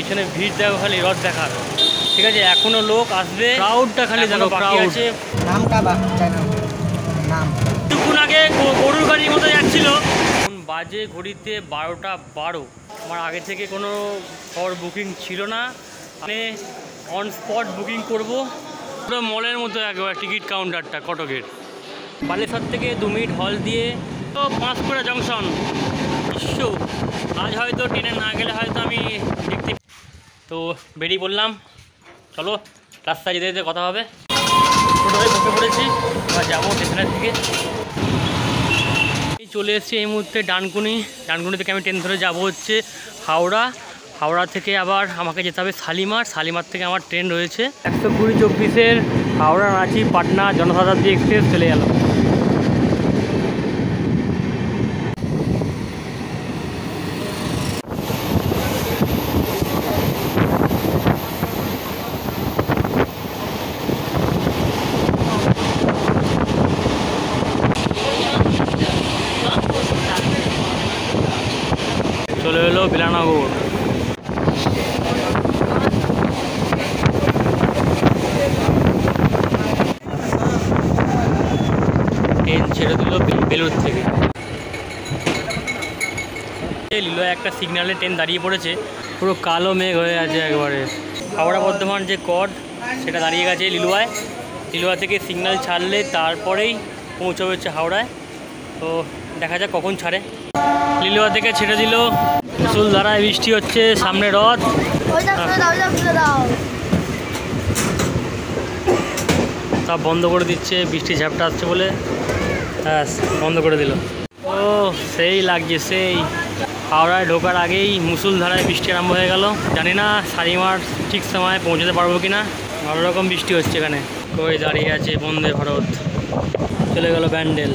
এখানে ভিড় দেখো, খালি রথ দেখার। ঠিক আছে, এখনো লোক আসবে, ক্রাউডটা খালি দেখো বাকি আছে। কিছুক্ষণ আগে গরুর গাড়ির মতো যাচ্ছিল। এখন বাজে ঘড়িতে 12টা 12। আমার আগে থেকে কোনো ঘর বুকিং ছিল না, মানে অন স্পট বুকিং করবো। পুরো মলের মতো একবার টিকিট কাউন্টারটা কটকের। বালেশ্বর থেকে 2 মিনিট হল দিয়ে তো পাঁশকুড়া জংশন। আজ হয়তো ট্রেনে না গেলে হয়তো আমি দেখতে। তো বেরিয়ে পড়লাম, চলো রাস্তায় যেতে যেতে কথা হবে। টোটোয় বসে পড়েছি, এবার যাবো স্টেশনের দিকে। চলে এসেছি এই মুহূর্তে ডানকুনি থেকে আমি ট্রেন ধরে যাবো হচ্ছে হাওড়া থেকে আবার আমাকে যেতে হবে শালিমার থেকে আমার ট্রেন রয়েছে 120/24 হাওড়া রাঁচি পাটনা জনশতাব্দী এক্সপ্রেস চলে গেল। চলে এলো বিলানগর। ট্রেন ছেড়ে দিল বেলুর থেকে। লিলুয়া একটা সিগন্যালে ট্রেন দাঁড়িয়ে পড়েছে, পুরো কালো মেঘ হয়ে আছে একবারে। হাওড়া বর্ধমান যে কড সেটা দাঁড়িয়ে গেছে লিলুয়া থেকে সিগন্যাল ছাড়লে তারপরেই পৌঁছবে হচ্ছে হাওড়ায়। তো দেখা যাক কখন ছাড়ে। লিলুয়া থেকে ছেড়ে দিল, মুষলধারায় বৃষ্টি হচ্ছে, সামনে রথ। সব বন্ধ করে দিচ্ছে, বৃষ্টি ঝাপটা আসছে বলে ব্যাস বন্ধ করে দিল। ও সেই লাগছে, সেই হাওড়ায় ঢোকার আগেই মুষলধারায় বৃষ্টি আরম্ভ হয়ে গেল। জানি না শালিমার ঠিক সময় পৌঁছতে পারবো কি না, ভালো রকম বৃষ্টি হচ্ছে এখানে। ওই দাঁড়িয়ে আছে বন্দে ভারত, চলে গেল ব্যান্ডেল।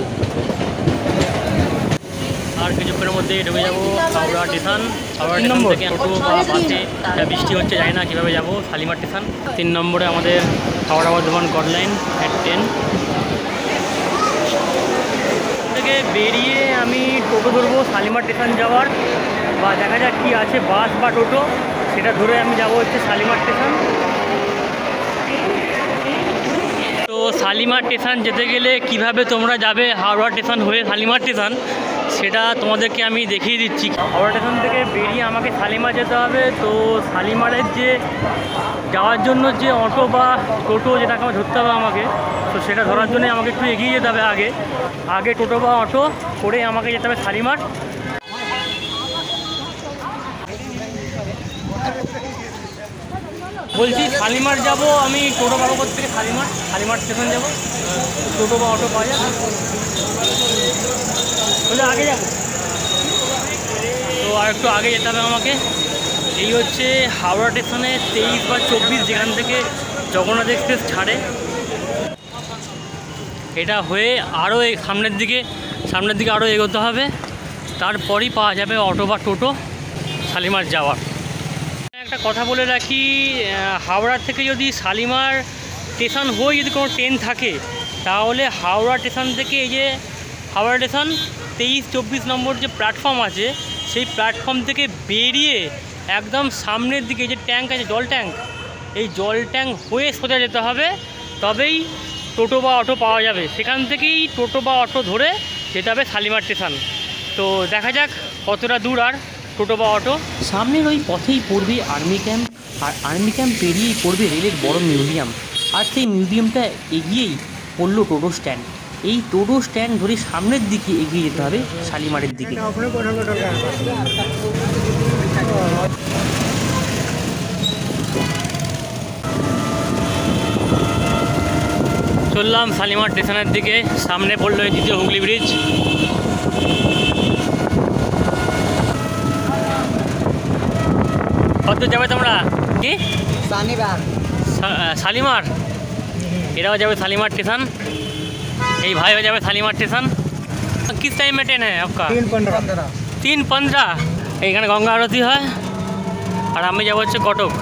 আর কিছুক্ষণের মধ্যেই ঢুকে যাবো হাওড়া স্টেশন থেকে টোটো বা বাসে। বৃষ্টি হচ্ছে, জানি না কীভাবে যাবো শালিমার স্টেশন। 3 নম্বরে আমাদের হাওড়া বর্ধমান কড লাইন ট্রেন থেকে বেরিয়ে আমি টোটো ধরবো শালিমার স্টেশন যাওয়ার, বা দেখা যাক কী আছে বাস বা টোটো, সেটা ধরে আমি যাবো হচ্ছে শালিমার স্টেশন। তো শালিমার স্টেশন যেতে গেলে কিভাবে তোমরা যাবে হাওড়া স্টেশন হয়ে শালিমার স্টেশন, সেটা তোমাদেরকে আমি দেখিয়ে দিচ্ছি। হাওড়া স্টেশন থেকে বেরিয়ে আমাকে শালিমার যেতে হবে। তো শালিমারের যে যাওয়ার জন্য যে অটো বা টোটো যেটাকে আমার ধরতে হবে আমাকে, তো সেটা ধরার জন্য আমাকে একটু এগিয়ে যেতে হবে। আগে টোটো বা অটো করে আমাকে যেতে হবে শালিমার। বলছি শালিমার যাব আমি, টোটো পাবো থেকে শালিমার স্টেশন যাবো, টোটো বা অটো পাওয়া যাবে বলে আগে যাবো। তো আর একটু আগে যেতে হবে আমাকে। এই হচ্ছে হাওড়া স্টেশনে 23 বা 24 যেখান থেকে জগন্নাথ এক্সপ্রেস ছাড়ে। এটা হয়ে আরও সামনের দিকে আরও এগোতে হবে, তারপরই পাওয়া যাবে অটো বা টোটো শালিমার যাওয়ার। একটা কথা বলে রাখি, হাওড়া থেকে যদি শালিমার স্টেশন হয়ে যদি কোনো ট্রেন থাকে, তাহলে হাওড়া স্টেশন থেকে এই যে হাওড়া স্টেশন 23-24 নম্বর যে প্ল্যাটফর্ম আছে, সেই প্ল্যাটফর্ম থেকে বেরিয়ে একদম সামনের দিকে যে ট্যাঙ্ক আছে, এই জল ট্যাঙ্ক হয়ে সোজা যেতে হবে, তবেই টোটো বা অটো পাওয়া যাবে। সেখান থেকেই টোটো বা অটো ধরে যেতে হবে শালিমার স্টেশন। তো দেখা যাক কতটা দূর আর টোটো বা অটো। সামনের ওই পথেই পড়বে আর্মি ক্যাম্প, আর আর্মি ক্যাম্প পেরিয়েই পড়বে রেলের বড় মিউজিয়াম, আর সেই মিউজিয়ামটা এগিয়েই পড়লো টোটো স্ট্যান্ড। এই টোটো স্ট্যান্ড ধরে সামনের দিকে এগিয়ে যেতে হবে শালিমারের দিকে। চললাম শালিমার স্টেশনের দিকে, সামনে পড়লো এই দ্বিতীয় হুগলি ব্রিজ। কত যাবে তোমরা? কি শালিমার? এরাও যাবে শালিमार स्टेशन, এই ভাইও যাবে শালিमार स्टेशन। किस टाइम में ट्रेन है आपका? 3:15। এইখানে গঙ্গা আরতি হয়, আর আমি যাবো হচ্ছে কটক।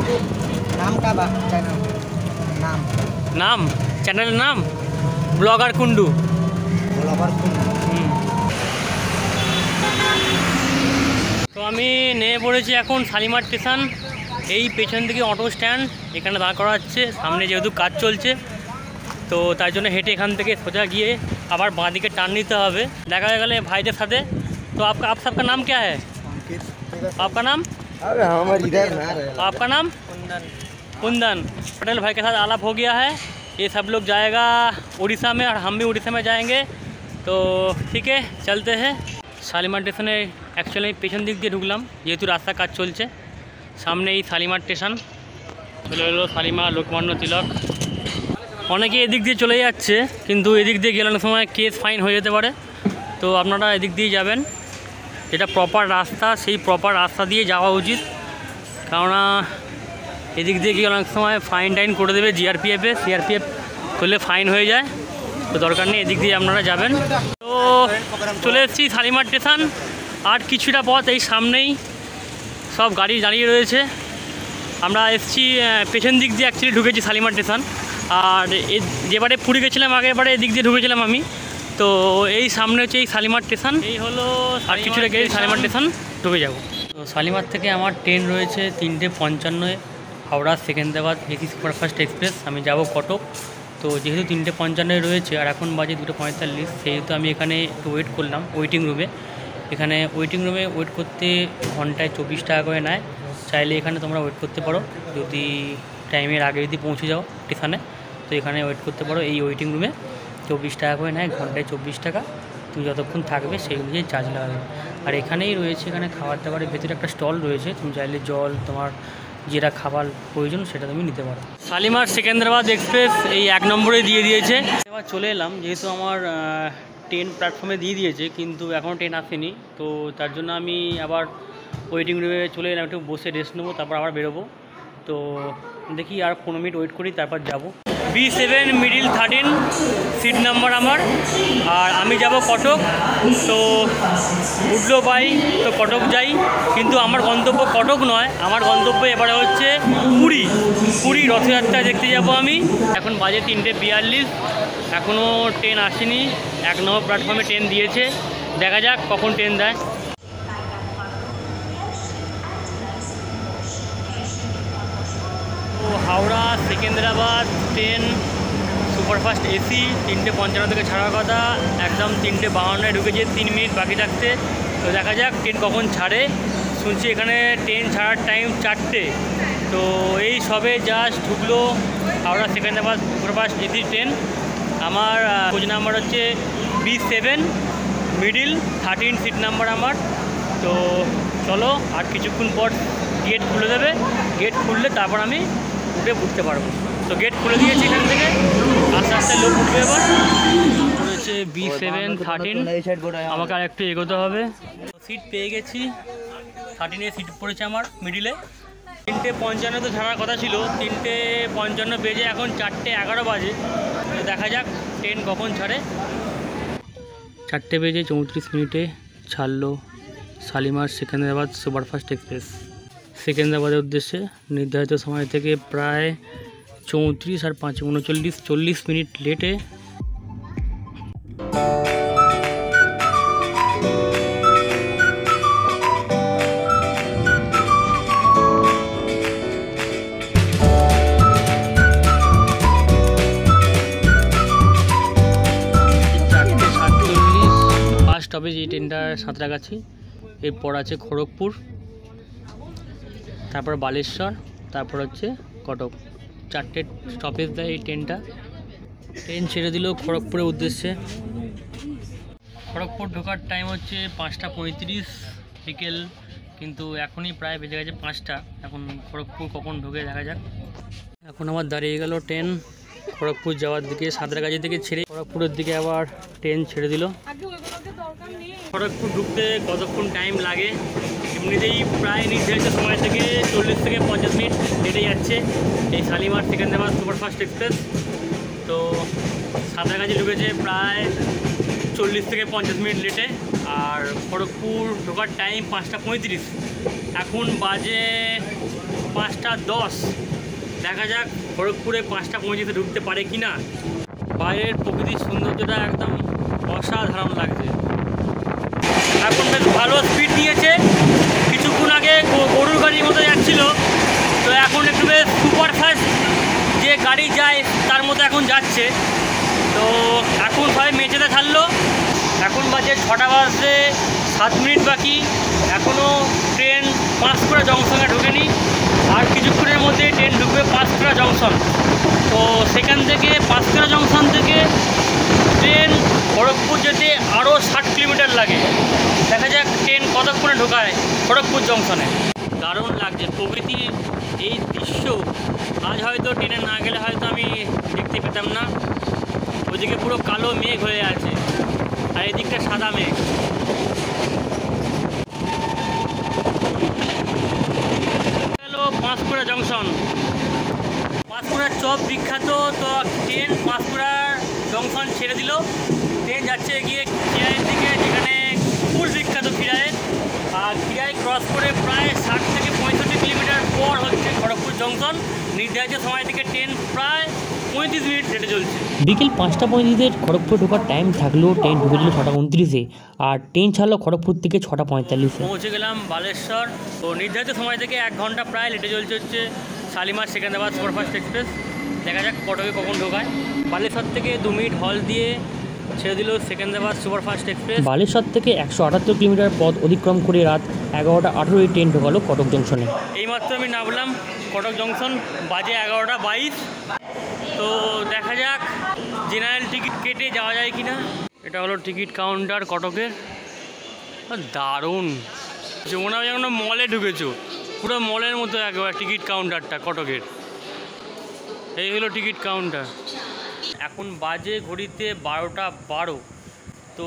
নাম চ্যানেলের নাম ব্লগার কুন্ডু। তো আমি নেমে পড়েছি এখন শালিमार স্টেশন। এই পেছন দিকে অটো স্ট্যান্ড, এখানে দাঁড় করা হচ্ছে। সামনে যেহেতু কাজ চলছে তো তাই জন্য হেঁটে এখান থেকে সোজা গিয়ে আবার বাঁ দিকে টার্ন নিতে হবে। দেখা গেলে ভাইদের সাথে। तो आप सबका नाम क्या है? आपका नाम? अरे हमारे इधर ना आपका नाम? कुंदन। पटेल भाई के साथ आलाप हो गया है। ये सब लोग जाएगा उड़ीसा में और हम भी उड़ीसा में जाएंगे। तो ठीक है चलते हैं। शालीमार स्टेशने एक्चुअली पेछन दिक दिए ढुकलाम जेहेतु रास्ता काज चलছে। सामने ही शालीमार स्टेशन চলে এলো। শালিমার, লোকমান্য তিলক। অনেকে এদিক দিয়ে চলে যাচ্ছে কিন্তু এদিক দিয়ে গেলে অনেক সময় কেস ফাইন হয়ে যেতে পারে। তো আপনারা এদিক দিয়ে যাবেন, যেটা প্রপার রাস্তা সেই প্রপার রাস্তা দিয়ে যাওয়া উচিত। কেননা এদিক দিয়ে গিয়ে অনেক সময় ফাইন টাইন করে দেবে সিআরপিএফ করলে ফাইন হয়ে যায়। তো দরকার নেই, এদিক দিয়ে আপনারা যাবেন। তো চলে এসেছি শালিমার স্টেশন। আর কিছুটা পথ এই সামনেই সব গাড়ি দাঁড়িয়ে রয়েছে। আমরা এসেছি পেছন দিক দিয়ে অ্যাকচুয়ালি ঢুকেছি শালিমার স্টেশন। আর যেবারে পুরী গেছিলাম আগেবারে এদিক দিয়ে ঢুকেছিলাম আমি। তো এই সামনে হচ্ছে এই শালিমার স্টেশন। এই হলো আর কিছুটা গেলে শালিমার স্টেশন ঢুকে যাব। তো শালিমার থেকে আমার ট্রেন রয়েছে 3:55 Howrah Secunderabad AC superfast express. আমি যাব কটক। তো যেহেতু 3:55 রয়েছে আর এখন বাজে 2:45, সেহেতু আমি এখানে একটু ওয়েট করলাম ওয়েটিং রুমে। এখানে ওয়েটিং রুমে ওয়েট করতে ঘন্টায় 24 টাকা করে নেয়। চাইলে এখানে তোমরা ওয়েট করতে পারো, যদি টাইমের আগে যদি পৌঁছে যাও স্টেশনে তো এখানে ওয়েট করতে পারো। এই ওয়েটিং রুমে 24 টাকা করে নেয়, ঘন্টায় 24 টাকা। তুমি যতক্ষণ থাকবে সেই অনুযায়ী চার্জ লাগাবে। আর এখানেই রয়েছে, এখানে খাবার দাবারের ভেতরে একটা স্টল রয়েছে। তুমি চাইলে জল, তোমার যেটা খাবার প্রয়োজন সেটা তুমি নিতে পারো। শালিমার সেকেন্দ্রাবাদ এক্সপ্রেস এই 1 নম্বরে দিয়ে দিয়েছে। এবার চলে এলাম, যেহেতু আমার ট্রেন প্ল্যাটফর্মে দিয়ে দিয়েছে কিন্তু এখনও ট্রেন আসেনি। তো তার জন্য আমি আবার ওয়েটিং রুমে চলে এলাম, একটু বসে রেস্ট নেবো, তারপর আবার বেরোবো। তো দেখি আর 15 মিনিট ওয়েট করি, তারপর যাব। B7 মিডিল 13 সিট নাম্বার আমার। আর আমি যাব কটক। তো উঠলো বাই, তো কটক যাই। কিন্তু আমার গন্তব্য কটক নয়, আমার গন্তব্য এবারে হচ্ছে পুরী রথযাত্রা দেখতে যাব আমি। এখন বাজে 3:42, এখনও ট্রেন আসেনি। 1 নম্বর প্ল্যাটফর্মে ট্রেন দিয়েছে, দেখা যাক কখন ট্রেন দেয়। তো Howrah Secunderabad train superfast AC 3:55 থেকে ছাড়ার কথা, একদম 3:52 ঢুকেছে, 3 মিনিট বাকি থাকতে। তো দেখা যাক ট্রেন কখন ছাড়ে। শুনছি এখানে ট্রেন ছাড়ার টাইম 4টে। তো এই সবে জাস্ট ঢুকলো Howrah Secunderabad superfast AC train. আমার কোচ নাম্বার হচ্ছে B7 মিডিল 13 সিট নাম্বার আমার। তো চলো, আর কিছুক্ষণ পর গেট খুলে দেবে। গেট খুললে তারপর আমি উঠতে পারবো। তো গেট খুলে দিয়েছি, এখান থেকে আস্তে আস্তে লোক উঠবে। এবার রয়েছে B7 13, আমাকে আর একটু এগোতে হবে। সিট পেয়ে গেছি, 13 সিট পড়েছে আমার মিডিলে। 3:55 তো ছাড়ার কথা ছিল, 3:55 বেজে এখন 4:11 বাজে। তো দেখা যাক ট্রেন কখন ছাড়ে। 4:34 ছাড়লো শালিমার সেকেন্দ্রাবাদ সুপারফাস্ট এক্সপ্রেস সেকেন্দ্রাবাদের উদ্দেশ্যে। নির্ধারিত সময় থেকে প্রায় 34 আর 5 39 40 মিনিট লেটে। স্টপেজ এই ট্রেনটা সাঁতরাগাছি, এরপর আছে খড়গপুর, তারপর বালেশ্বর, তারপর হচ্ছে কটক। 4টে স্টপেজ দেয় এই ট্রেনটা। ট্রেন ছেড়ে দিল খড়গপুরের উদ্দেশ্যে। খড়গপুর ঢোকার টাইম হচ্ছে 5:35 বিকেল, কিন্তু এখনই প্রায় বেজে গেছে 5টা। এখন খড়গপুর কখন ঢোকে দেখা যাক। এখন আমার দাঁড়িয়ে গেল ট্রেন খড়গপুর যাওয়ার দিকে। সাঁতরাগাছি থেকে ছেড়ে খড়গপুরের দিকে আবার ট্রেন ছেড়ে দিল। খড়গপুর ঢুকতে কতক্ষণ টাইম লাগে? এমনিতেই প্রায় নির্ধারিত সময় থেকে 40 থেকে 50 মিনিট লেটে যাচ্ছে এই শালিমার সেকেন্দ্রাবাদ সুপারফাস্ট এক্সপ্রেস। তো সাঁতরাগাছি ঢুকেছে প্রায় 40 থেকে 50 মিনিট লেটে। আর খড়গপুর ঢোকার টাইম 5:35, এখন বাজে 5:10। দেখা যাক খড়গপুরে 5:25 ঢুকতে পারে কি না। বাইরের প্রকৃতির সৌন্দর্যটা একদম অসাধারণ লাগছে। এখন বেশ ভালো স্পিড নিয়েছে। কিছুক্ষণ আগে গরুর গাড়ির মতো যাচ্ছিল, তো গাড়ি যায় তার মতো এখন যাচ্ছে। তো এখন সবাই মেচেতে ছাড়লো, এখন বাজে 6টা বাজতে 7 মিনিট বাকি, এখনও ট্রেন পাঁশকুড়া জংশনে ঢোকেনি। আর কিছুক্ষণের মধ্যে ট্রেন ঢুকবে পাঁশকুড়া জংশন। তো সেখান থেকে পাঁশকুড়া জংশন থেকে ট্রেন খড়গপুর যেতে আরও 60 কিলোমিটার লাগে। দেখা যাক ট্রেন কতক্ষণে ঢোকায় খড়গপুর জংশনে। দারুণ লাগছে প্রকৃতির এই দৃশ্য, আজ হয়তো ট্রেনে না গেলে হয়তো আমি দেখতে পেতাম না। ওইদিকে পুরো কালো মেঘ হয়ে আছে আর এদিকটা সাদা মেঘ। হ্যালো পাঁশকুড়া জংশন, পাঁশকুড়ার চপ বিখ্যাত। তো ট্রেন পাঁশকুড়ার জংশন ছেড়ে দিল, ট্রেন যাচ্ছে গিয়ে খিরাইয়ের দিকে, যেখানে ফুল বিখ্যাত খিরাইয়ের। আর খিরাই ক্রস করে প্রায় 60 থেকে 65 কিলোমিটার পর হচ্ছে খড়গপুর জংশন। নির্ধারিত সময় থেকে ট্রেন প্রায় 35 মিনিট হেঁটে চলছে। বিকেল 5টা 35 খড়গপুর ঢোকার টাইম থাকলেও ট্রেন ঢুকেছিল 6টা 29-এ, আর ট্রেন ছাড়লো খড়গপুর থেকে 6টা 45-এ। পৌঁছে গেলাম বালেশ্বর। তো নির্ধারিত সময় থেকে 1 ঘন্টা প্রায় হেঁটে চলছে হচ্ছে শালিমার সেকেন্দ্রাবাদ সুপারফাস্ট এক্সপ্রেস। দেখা যাক কটকে কখন ঢোকায়। বালেশ্বর থেকে 2 মিনিট হল দিয়ে ছেড়ে দিল সেকেন্দ্রাবাদ সুপারফাস্ট এক্সপ্রেস। বালেশ্বর থেকে 178 কিলোমিটার পথ অতিক্রম করে রাত 11টা 18-এ ট্রেন ঢোকালো কটক জংশনে। এইমাত্র আমি নামলাম কটক জংশন, বাজে 11টা 22। তো দেখা যাক জেনারেল টিকিট কেটে যাওয়া যায় কি না। এটা হলো টিকিট কাউন্টার কটকের। দারুণ, মনে হয় যেন মলে ঢুকেছো, পুরো মলের মতো একবার টিকিট কাউন্টারটা কটকের। এই হলো টিকিট কাউন্টার। এখন বাজে ঘড়িতে 12টা 12। তো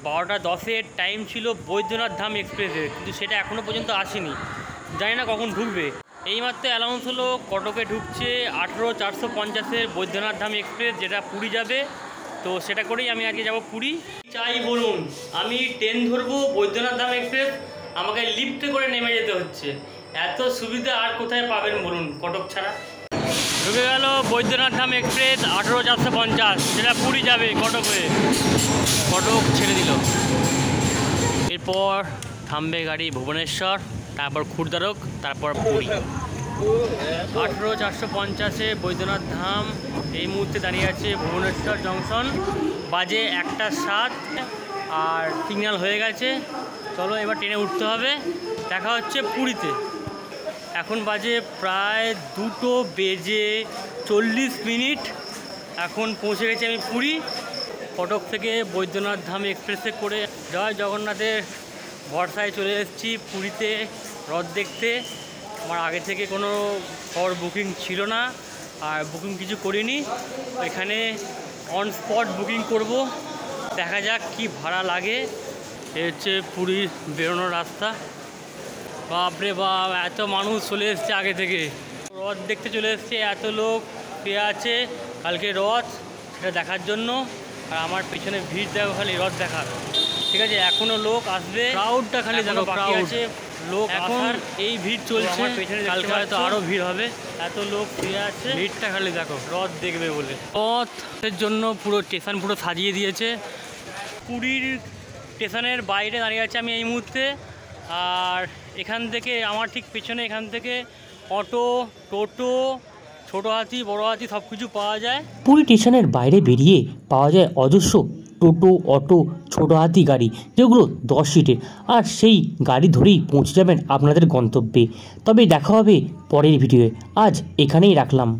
12টা 10-এর টাইম ছিল বৈদ্যনাথ ধাম এক্সপ্রেসের, কিন্তু সেটা এখনও পর্যন্ত আসেনি, জানি না কখন ঢুকবে। এইমাত্র অ্যানাউন্স হলো কটকে ঢুকছে 18-450-এর বৈদ্যনাথ ধাম এক্সপ্রেস, যেটা পুরী যাবে। তো সেটা করেই আমি আজকে যাব পুরী। চাই বলুন, আমি ট্রেন ধরবো বৈদ্যনাথ ধাম এক্সপ্রেস, আমাকে লিফটে করে নেমে যেতে হচ্ছে। এত সুবিধা আর কোথায় পাবেন বলুন কটক ছাড়া। ঢুকে গেল বৈদ্যনাথ ধাম এক্সপ্রেস 18-450, সেটা পুরী যাবে কটক হয়ে। কটক ছেড়ে দিল, এরপর থামবে গাড়ি ভুবনেশ্বর, তারপর খুরদারক, তারপর পুরী। 18-450-এ বৈদ্যনাথ ধাম এই মুহূর্তে দাঁড়িয়ে আছে ভুবনেশ্বর জংশন। বাজে 1টা 7 আর সিগন্যাল হয়ে গেছে। চলো এবার ট্রেনে উঠতে হবে, দেখা হচ্ছে পুরীতে। এখন বাজে প্রায় 2:40। এখন পৌঁছে গেছি আমি পুরী। কটক থেকে বৈদ্যনাথ ধাম এক্সপ্রেসে করে জয় জগন্নাথের ভরসায় চলে এসেছি পুরীতে রথ দেখতে। আমার আগে থেকে কোনো ফর বুকিং ছিল না, আর বুকিং কিছু করিনি, এখানে অন স্পট বুকিং করব। দেখা যাক কি ভাড়া লাগে। এ হচ্ছে পুরীর বেরোনোর রাস্তা। বাপরে বাপ, এত মানুষ চলে এসছে আগে থেকে, রথ দেখতে চলে এসছে। এত লোক পেয়ে আছে কালকে রথ, সেটা দেখার জন্য। আর আমার পিছনে ভিড় দেখো, খালি রথ দেখার। ঠিক আছে, এখনও লোক আসবে, ক্রাউডটা খালি দেখো, ক্রাউড আছে, লোক এখন এই ভিড় চলছে। কালকে হয়তো আরও ভিড় হবে, এত লোক পেয়ে আছে, ভিড়টা খালি দেখো, রথ দেখবে বলে। রথের জন্য পুরো স্টেশন পুরো সাজিয়ে দিয়েছে। পুরীর স্টেশনের বাইরে দাঁড়িয়ে আছে আমি এই মুহূর্তে। আর এখান থেকে আমার ঠিক পেছনে, এখান থেকে অটো, টোটো, ছোটো হাতি, বড় হাতি সব কিছু পাওয়া যায়। পুরী স্টেশনের বাইরে বেরিয়ে পাওয়া যায় অজস্র টোটো, অটো, ছোটো হাতি গাড়ি, যেগুলো 10 সিটের। আর সেই গাড়ি ধরেই পৌঁছে যাবেন আপনাদের গন্তব্যে। তবে দেখা হবে পরের ভিডিওয়ে, আজ এখানেই রাখলাম।